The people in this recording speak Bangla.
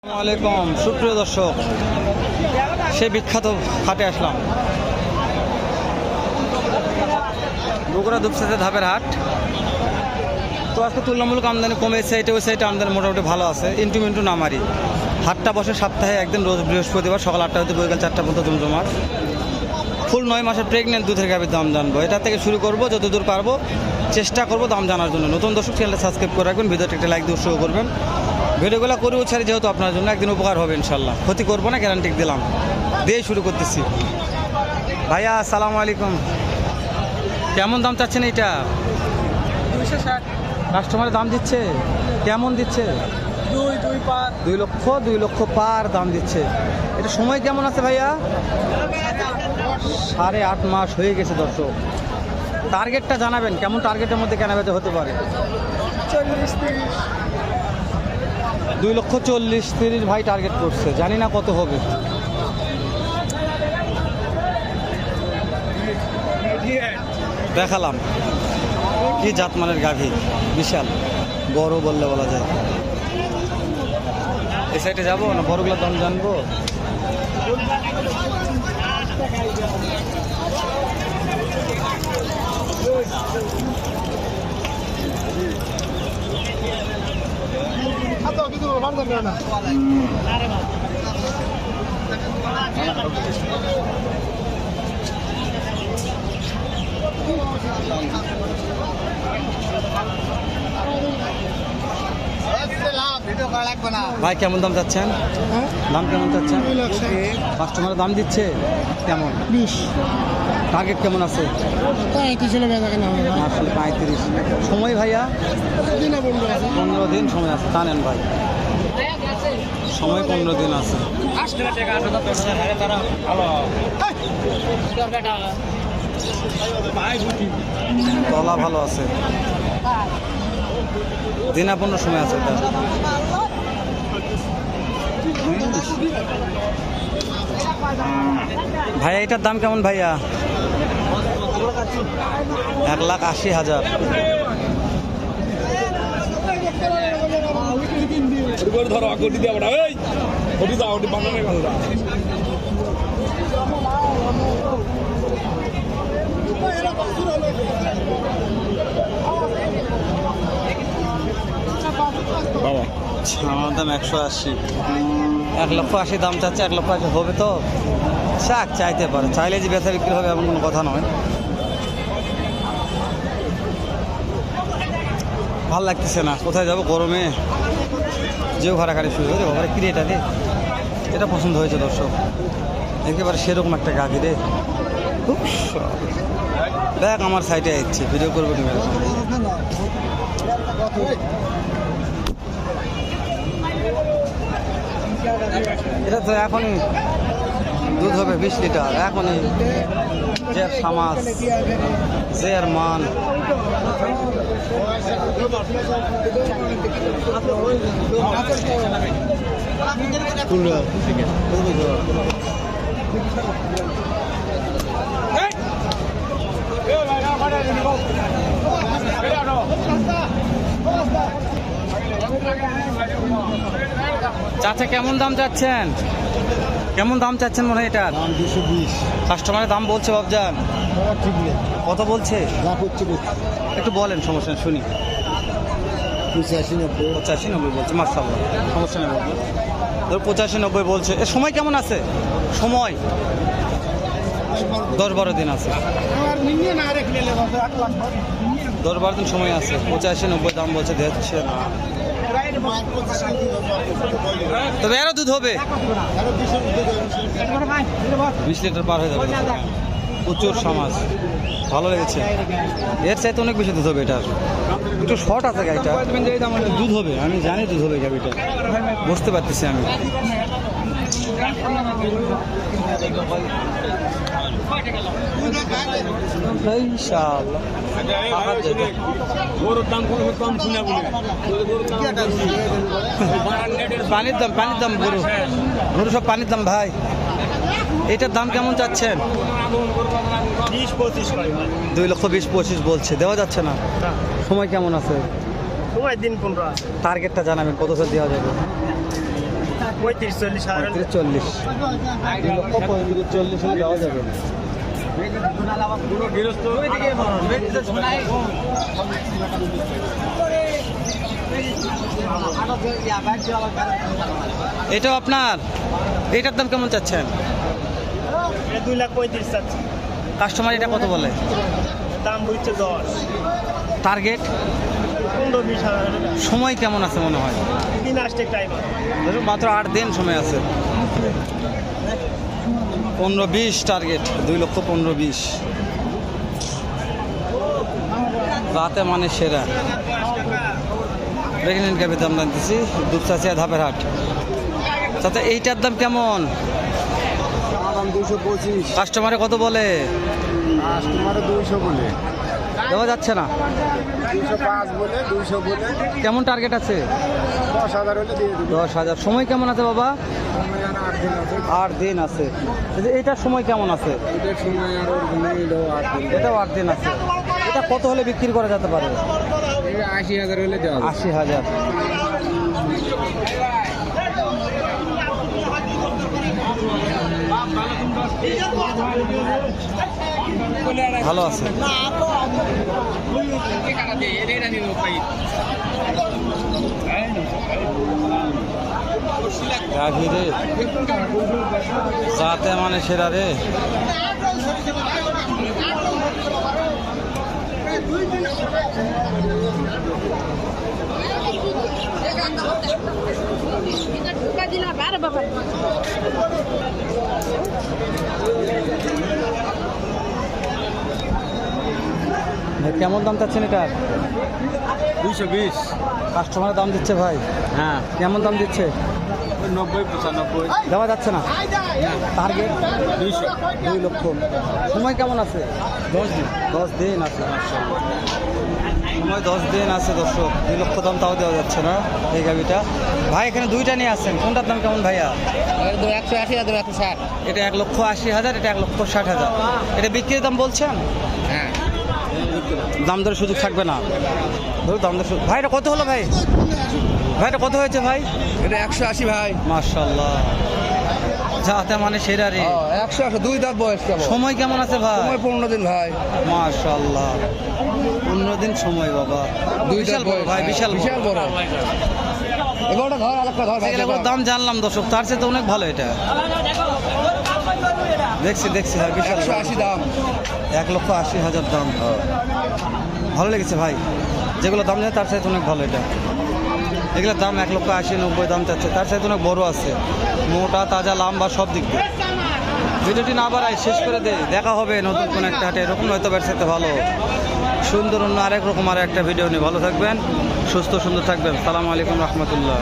আসসালামাইকুম সুপ্রিয় দর্শক, সেই বিখ্যাত হাটে আসলাম। বগুড়া দুপসাতে ধাপের হাট। তো আজকে তুলনামূলক আমদানি কমেছে, এটা ওই সাইডে আমদানি মোটামুটি ভালো আছে। ইন্টু নামারি হাটটা বসে সপ্তাহে একদিন, রোজ বৃহস্পতিবার সকাল 8টা হতে বৈকাল 4টা পর্যন্ত জমজমাট। ফুল 9 মাসের প্রেগনেন্ট দুধের গাভীর দাম জানবো। এটা থেকে শুরু করবো, যতদূর পারবো চেষ্টা করবো দাম জানার জন্য। নতুন দর্শক চ্যানেলটা সাবস্ক্রাইব করে রাখবেন, ভিডিওটা একটা লাইক দিয়ে উৎসাহ করবেন। ভিডিওগুলো করে ছাড়ি যেহেতু আপনার জন্য একদিন উপকার হবে ইনশাল্লাহ, ক্ষতি করবো না, গ্যারান্টি দিলাম। দিয়ে শুরু করতেছি। ভাইয়া আসসালামু আলাইকুম, কেমন দাম চাচ্ছেন এইটা? 260। কাস্টমারের দাম দিচ্ছে কেমন দিচ্ছে? 2 লক্ষ পার দাম দিচ্ছে। এটা সময় কেমন আছে ভাইয়া? 8.5 মাস হয়ে গেছে দর্শক। টার্গেটটা জানাবেন, কেমন টার্গেটের মধ্যে কেনাবেচা হতে পারে? 2,40,30 ভাই টার্গেট করছে, জানি না কত হবে। দেখালাম কি জাতমানের গাভী, বিশাল বড় বললে বলা যায়। এই সাইডে যাবো না, বড়গুলোর দাম জানবো। ভাই কেমন দাম চাচ্ছেন? দাম কেমন চাচ্ছেন? কাস্টমারের দাম দিচ্ছে কেমন? 20। টার্গেট কেমন আছে? 35। সময় ভাইয়া 15 দিন সময় আছে, জানেন ভাই, সময় 15 দিন আছে। তলা ভালো আছে, দিনা 15 সময় আছে। ভাইয়া এটার দাম কেমন ভাইয়া? 1,80,000। আমার দাম 180। 1,80,000 দাম চাচ্ছে। 1,80,000 হবে তো? শাক চাইতে পারে, চাইলে যে বেচা বিক্রি হবে এমন কোনো কথা নয়। ভাল লাগতেছে না, কোথায় যাবো গরমে, যেও ঘাড়াঘাড়ি শুরু হয়েছে। ঘরে কিনে এটা রে, এটা পছন্দ হয়েছে দর্শক, একেবারে সেরকম একটা গাভি রে। খুব দেখ আমার সাইডে আসছে, ভিডিও করবো কি? এটা তো এখনই দুধ হবে 20 লিটার, এখনই যে সামাজ যে আর মান। চাচা কেমন দাম চাচ্ছেন? কেমন দাম চাচ্ছেন মনে হয় এটার? 220। কাস্টমারের দাম বলছে বাবজান, কত বলছে? একটু বলেন, সমস্যা নেই, শুনি। 85-90 বলছে, মাশাআল্লাহ, সমস্যা নেই। ধর 85-90 বলছে। এর সময় কেমন আছে? সময় 10-12 দিন আছে। 10-12 দিন সময় আছে। 85-90 দাম বলছে, দেখছে না। তবে আরো দুধ হবে, 20 লিটার পার হয়ে যাবে। প্রচুর সমাজ, ভালো লেগেছে। এর চাইতে অনেক বেশি দুধ হবে। এটার একটু শর্ট আছে গাড়িটা, দুধ হবে, আমি জানি দুধ হবে গাড়িটা, বুঝতে পারতেছি আমি। পানির দাম গরু সব পানির দাম ভাই। এটার দাম কেমন চাচ্ছেন? 2,20,25 বলছে, দেওয়া যাচ্ছে না। সময় কেমন আছে? সময় দিন 15 আছে। টার্গেটটা জানাবেন, কত দেওয়া যাবে? 35-40 35-40 2,35,40 হলে দেওয়া যাবে। এটাও আপনার, এটার দাম কেমন চাচ্ছেন? 2,35,000 চাচ্ছি। কাস্টমার এটা কত বলে? দাম বলছে 10। টার্গেট 15-20 হাজার। সময় কেমন আছে মনে হয়? দিন আসতে টাইম ধরুন মাত্র 8 দিন সময় আছে। 15-20 টার্গেট, 2,15,20 রাতে মানে সেরা। প্রেগনেন্ট গাভীর দাম জানতেছি, দুপচাচিয়া ধাপের হাট। চাচা এইটার দাম কেমন? দাম 225। কাস্টমারে কত বলে? কাস্টমারে 200 বলে, দেওয়া যাচ্ছে না। 205 বলে, 200 বলে। কেমন টার্গেট আছে? 10,000 হলে দিয়ে দেবো। 10,000। সময় কেমন আছে বাবা? সময় আর 8 দিন আছে। 8 দিন আছে। এই যে এইটার সময় কেমন আছে? এটার সময় আরো এটাও 8 দিন। এটাও 8 দিন আছে। এটা কত হলে বিক্রি করা যেতে পারে? এটা 80,000 হলে দেওয়া যাবে। 80,000। ভালো আছে। গাভী রে, যাতে মানে সেরা রে। ভাই কেমন দাম চাচ্ছেন এটার? 220। কাস্টমারের দাম দিচ্ছে ভাই? হ্যাঁ, কেমন দাম দিচ্ছে? 90-95। দেওয়া যাচ্ছে না। টার্গেট 200। 2 লক্ষ। সময় কেমন আছে? 10 দিন। 10 দিন আছে। সময় 10 দিন আছে দর্শক। 2 লক্ষ দাম তাও দেওয়া যাচ্ছে না এই গাভিটা। ভাই এখানে দুইটা নিয়ে আসছেন, কোনটার দাম কেমন ভাইয়া? 180,000, 160। এটা 1,80,000, এটা 1,60,000। এটা বিক্রির দাম বলছেন? হ্যাঁ, দাম দরের সুযোগ থাকবে না। ধরো দাম দর ভাই এটা কত হলো ভাই? ভাই এটা কত হয়েছে ভাই? এটা 180 ভাই। মাশাআল্লাহ, যাতে মানে সেরা রে। 180, 2 দাঁত বয়স কেমন? সময় কেমন আছে ভাই? সময় 15 দিন ভাই। মাশাআল্লাহ, 15 দিন সময় বাবা। 2 বিশাল দাঁত বড় বয়স ভাই, বিশাল বিশাল বড়। এগুলোটা ধর, আরেকটা ধর ভাই। এগুলো দাম জানলাম দর্শক, তার চেয়ে তো অনেক ভালো এটা। দেখছি হ্যাঁ, বিশাল 180 দাম। 1,80,000 দাম। ভালো লেগেছে ভাই, যেগুলো দাম জানে তার চাইতে অনেক ভালো এটা। এগুলোর দাম 1,80,000, 90 দাম চাচ্ছে, তার চাইতে অনেক বড় আছে, মোটা তাজা লম্বা সব দিক দিয়ে। ভিডিওটি না বাড়াই শেষ করে দে, দেখা হবে নতুন কোনো একটা হাটে, এরকম হয়তো ব্যবসাতে ভালো সুন্দর অন্য আরেক রকম আর একটা ভিডিও নিয়ে। ভালো থাকবেন, সুস্থ সুন্দর থাকবেন। আসসালামু আলাইকুম রহমতুল্লাহ।